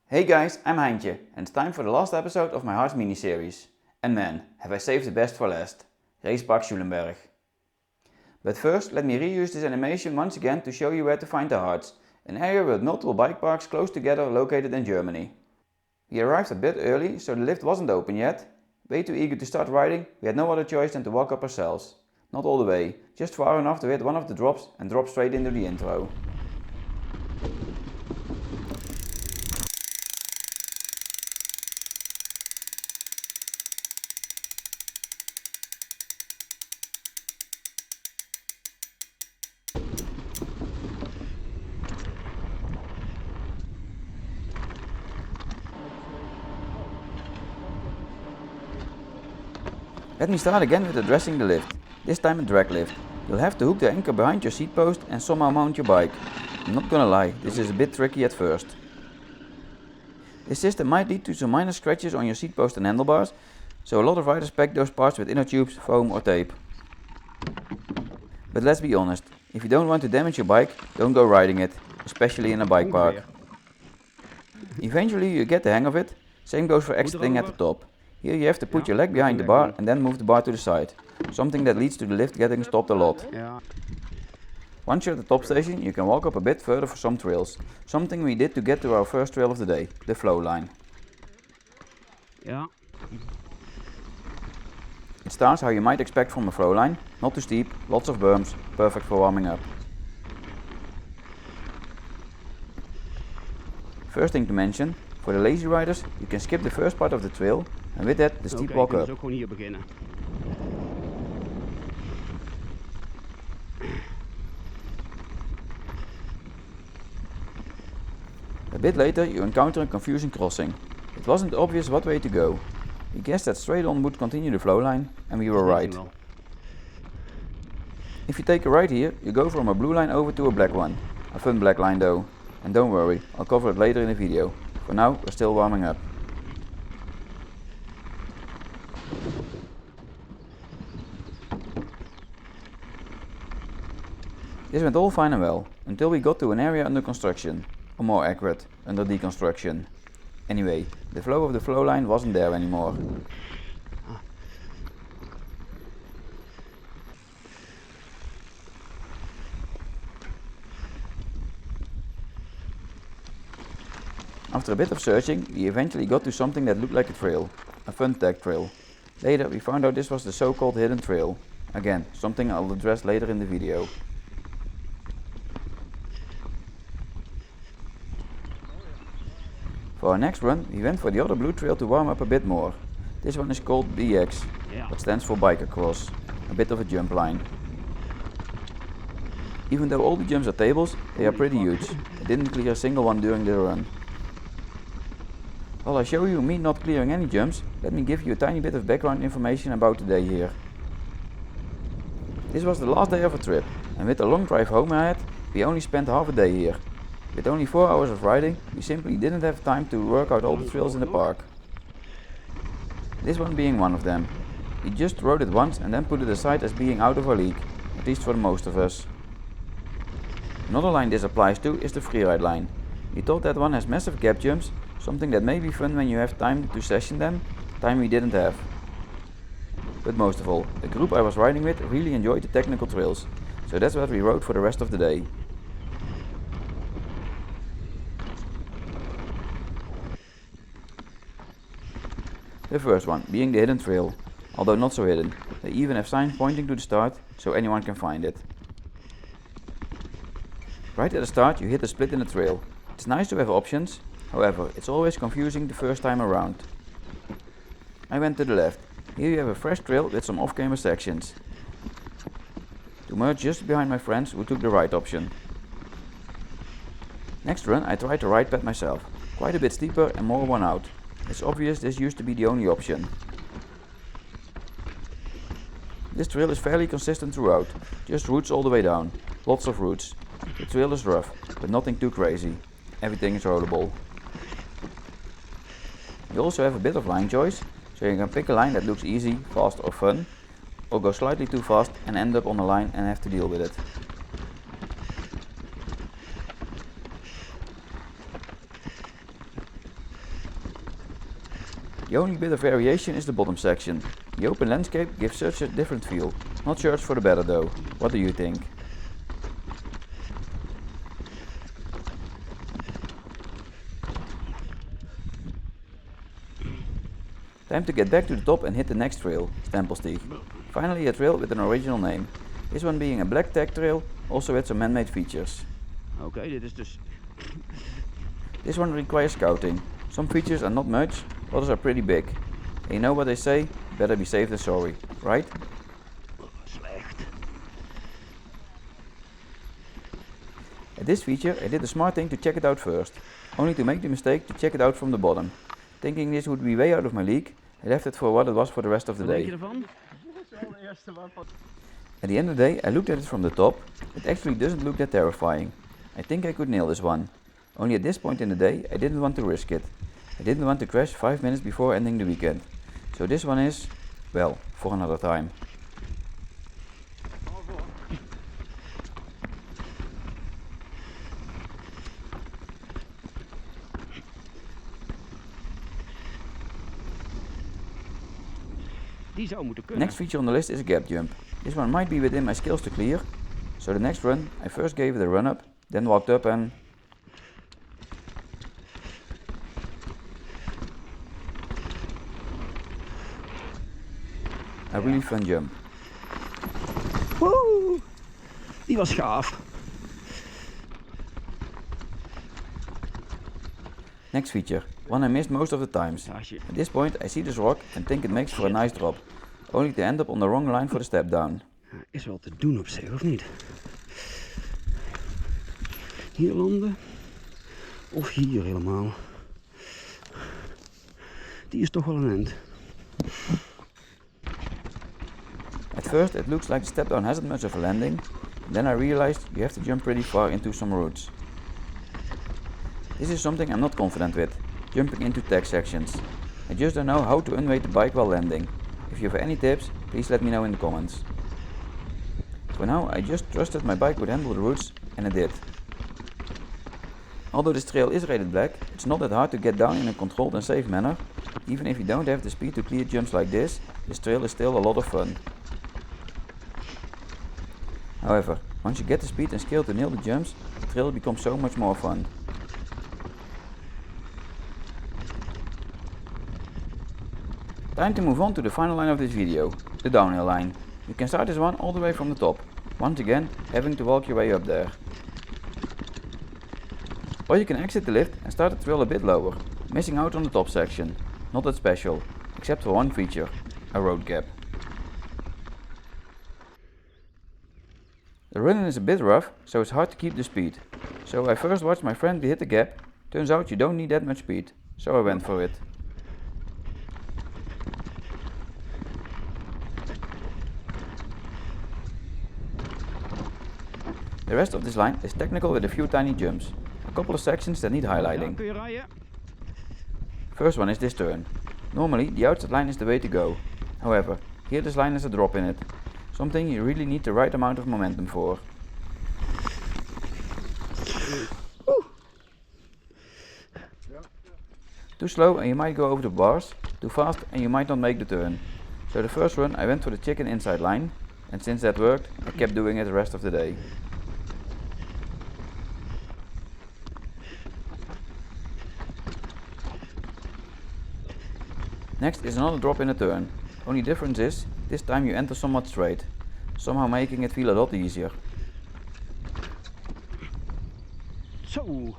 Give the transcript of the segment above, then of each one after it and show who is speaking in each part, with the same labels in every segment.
Speaker 1: Hey guys, I'm Heintje and it's time for the last episode of my Hearts mini-series. And man, have I saved the best for last. Racepark Schulenberg. But first, let me reuse this animation once again to show you where to find the Hearts, an area with multiple bike parks close together located in Germany. We arrived a bit early, so the lift wasn't open yet. Way too eager to start riding, we had no other choice than to walk up ourselves. Not all the way, just far enough to hit one of the drops and drop straight into the intro. Let me start again with addressing the lift, this time a drag lift. You'll have to hook the anchor behind your seat post and somehow mount your bike. I'm not gonna lie, this is a bit tricky at first. This system might lead to some minor scratches on your seat post and handlebars, so a lot of riders pack those parts with inner tubes, foam or tape. But let's be honest, if you don't want to damage your bike, don't go riding it, especially in a bike park. Eventually you get the hang of it, same goes for exiting at the top. Here you have to put your leg behind the bar and then move the bar to the side, something that leads to the lift getting stopped a lot. Once you're at the top station, you can walk up a bit further for some trails, something we did to get to our first trail of the day, the flow line. It starts how you might expect from a flow line, not too steep, lots of berms, perfect for warming up. First thing to mention, for the lazy riders, you can skip the first part of the trail and with that the steep walk up.
Speaker 2: Ook gewoon hier beginnen.
Speaker 1: A bit later you encounter a confusing crossing. It wasn't obvious what way to go. We guessed that straight on would continue the flow line and we were right. If you take a right here, you go from a blue line over to a black one. A fun black line though. And don't worry, I'll cover it later in the video. For now, we're still warming up. This went all fine and well, until we got to an area under construction, or more accurate, under deconstruction. Anyway, the flow of the flow line wasn't there anymore. After a bit of searching, we eventually got to something that looked like a trail, a fun tag trail. Later we found out this was the so-called hidden trail. Again, something I'll address later in the video. For our next run, we went for the other blue trail to warm up a bit more. This one is called BX, that stands for Biker Cross, a bit of a jump line. Even though all the jumps are tables, they are pretty huge. I didn't clear a single one during the run. While I show you me not clearing any jumps, let me give you a tiny bit of background information about the day here. This was the last day of a trip, and with the long drive home ahead, we only spent half a day here. With only 4 hours of riding, we simply didn't have time to work out all the trails in the park. This one being one of them. We just rode it once and then put it aside as being out of our league, at least for most of us. Another line this applies to is the freeride line. We thought that one has massive gap jumps, something that may be fun when you have time to session them, time we didn't have. But most of all, the group I was riding with really enjoyed the technical trails, so that's what we rode for the rest of the day. The first one being the hidden trail, although not so hidden. They even have signs pointing to the start, so anyone can find it. Right at the start you hit a split in the trail. It's nice to have options, however it's always confusing the first time around. I went to the left. Here you have a fresh trail with some off-camera sections. To merge just behind my friends who took the right option. Next run I tried the right pad myself, quite a bit steeper and more worn out. It's obvious this used to be the only option. This trail is fairly consistent throughout, just roots all the way down, lots of roots. The trail is rough, but nothing too crazy. Everything is rollable. You also have a bit of line choice, so you can pick a line that looks easy, fast or fun, or go slightly too fast and end up on the line and have to deal with it. The only bit of variation is the bottom section. The open landscape gives such a different feel. Not sure it's for the better though. What do you think? Time to get back to the top and hit the next trail, Stempelstieg. Finally a trail with an original name. This one being a black tag trail, also with some man-made features.
Speaker 2: Oké, dit is dus...
Speaker 1: This one requires scouting. Some features are not much, others are pretty big. And you know what they say? Better be safe than sorry, right?
Speaker 2: Slecht.
Speaker 1: At this feature I did the smart thing to check it out first, only to make the mistake to check it out from the bottom. Thinking this would be way out of my league, I left it for what it was for the rest of the day. At the end of the day I looked at it from the top. It actually doesn't look that terrifying. I think I could nail this one. Only at this point in the day I didn't want to risk it. I didn't want to crash 5 minutes before ending the weekend. So this one is, well, for another time.
Speaker 2: Die zou moeten kunnen.
Speaker 1: Next feature on the list is a gap jump. This one might be within my skills to clear. So the next run I first gave it a run up, then walked up and... a really fun jump.
Speaker 2: Woe! Die was gaaf.
Speaker 1: Next feature, one I missed most of the times. At this point I see this rock and think it makes for a nice drop, only to end up on the wrong line for the step down.
Speaker 2: Is wel te doen op zich, of niet? Hier landen, of hier helemaal. Die is toch wel een end.
Speaker 1: At first it looks like the step down hasn't much of a landing, then I realized you have to jump pretty far into some roots. This is something I'm not confident with, jumping into tag sections. I just don't know how to unweight the bike while landing. If you have any tips, please let me know in the comments. For now I just trusted my bike would handle the roots, and it did. Although this trail is rated black, it's not that hard to get down in a controlled and safe manner. Even if you don't have the speed to clear jumps like this trail is still a lot of fun. However, once you get the speed and skill to nail the jumps, the trail becomes so much more fun. Time to move on to the final line of this video, the downhill line. You can start this one all the way from the top, once again having to walk your way up there. Or you can exit the lift and start the trail a bit lower, missing out on the top section. Not that special, except for one feature, a road gap. The running is a bit rough, so it's hard to keep the speed. So I first watched my friend hit the gap. Turns out you don't need that much speed, so I went for it. The rest of this line is technical with a few tiny jumps, a couple of sections that need highlighting. First one is this turn. Normally the outside line is the way to go. However, here this line has a drop in it, something you really need the right amount of momentum for. Too slow and you might go over the bars, too fast and you might not make the turn. So the first run I went for the chicken inside line, and since that worked, I kept doing it the rest of the day. Next is another drop in a turn, only difference is, this time you enter somewhat straight, somehow making it feel a lot easier.
Speaker 2: So.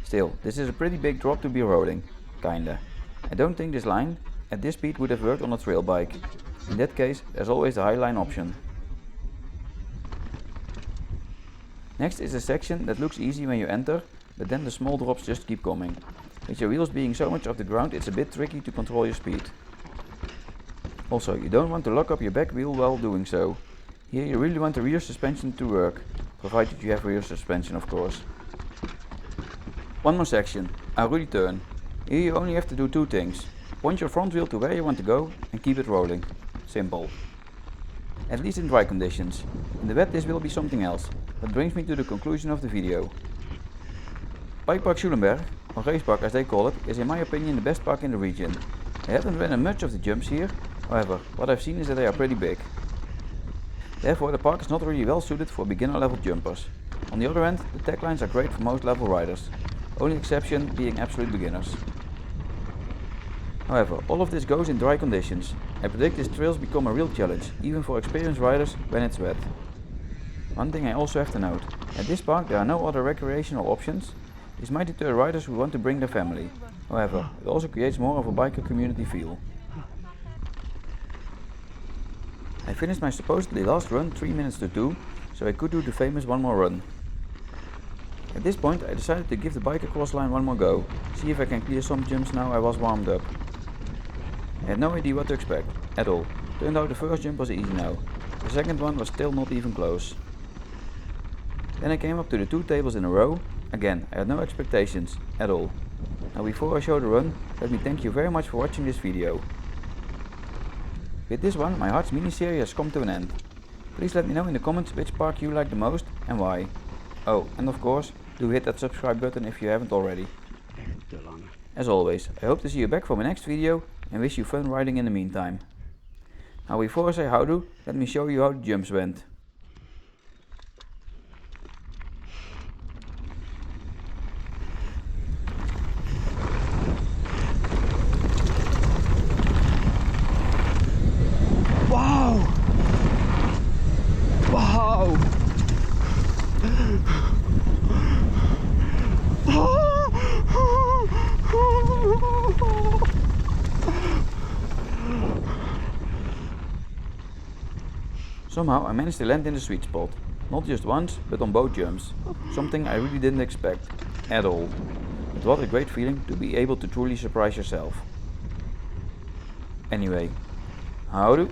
Speaker 1: Still, this is a pretty big drop to be rolling, kinda. I don't think this line, at this speed, would have worked on a trail bike. In that case, there's always the high line option. Next is a section that looks easy when you enter, but then the small drops just keep coming. With your wheels being so much off the ground, it's a bit tricky to control your speed. Also, you don't want to lock up your back wheel while doing so. Here you really want the rear suspension to work, provided you have rear suspension of course. One more section, a really turn. Here you only have to do two things. Point your front wheel to where you want to go and keep it rolling. Simple. At least in dry conditions. In the wet this will be something else. That brings me to the conclusion of the video. Racepark Schulenberg, or Racepark as they call it, is in my opinion the best park in the region. I haven't ridden much of the jumps here, however, what I've seen is that they are pretty big. Therefore the park is not really well suited for beginner level jumpers. On the other hand, the tag lines are great for most level riders, only exception being absolute beginners. However, all of this goes in dry conditions. I predict these trails become a real challenge, even for experienced riders when it's wet. One thing I also have to note, at this park there are no other recreational options. This might deter riders who want to bring their family. However, it also creates more of a biker community feel. I finished my supposedly last run 3 minutes to 2, so I could do the famous one more run. At this point I decided to give the biker cross line one more go, see if I can clear some jumps now I was warmed up. I had no idea what to expect, at all. Turned out the first jump was easy now, the second one was still not even close. Then I came up to the 2 tables in a row. Again, I had no expectations, at all. Now before I show the run, let me thank you very much for watching this video. With this one, my Hearts mini-series has come to an end. Please let me know in the comments which park you like the most and why. Oh, and of course, do hit that subscribe button if you haven't already. As always, I hope to see you back for my next video and wish you fun riding in the meantime. Now before I say how do, let me show you how the jumps went.
Speaker 2: Wow! Wow!
Speaker 1: Somehow I managed to land in the sweet spot. Not just once, but on both jumps. Something I really didn't expect. At all. But what a great feeling to be able to truly surprise yourself. Anyway, houdoe.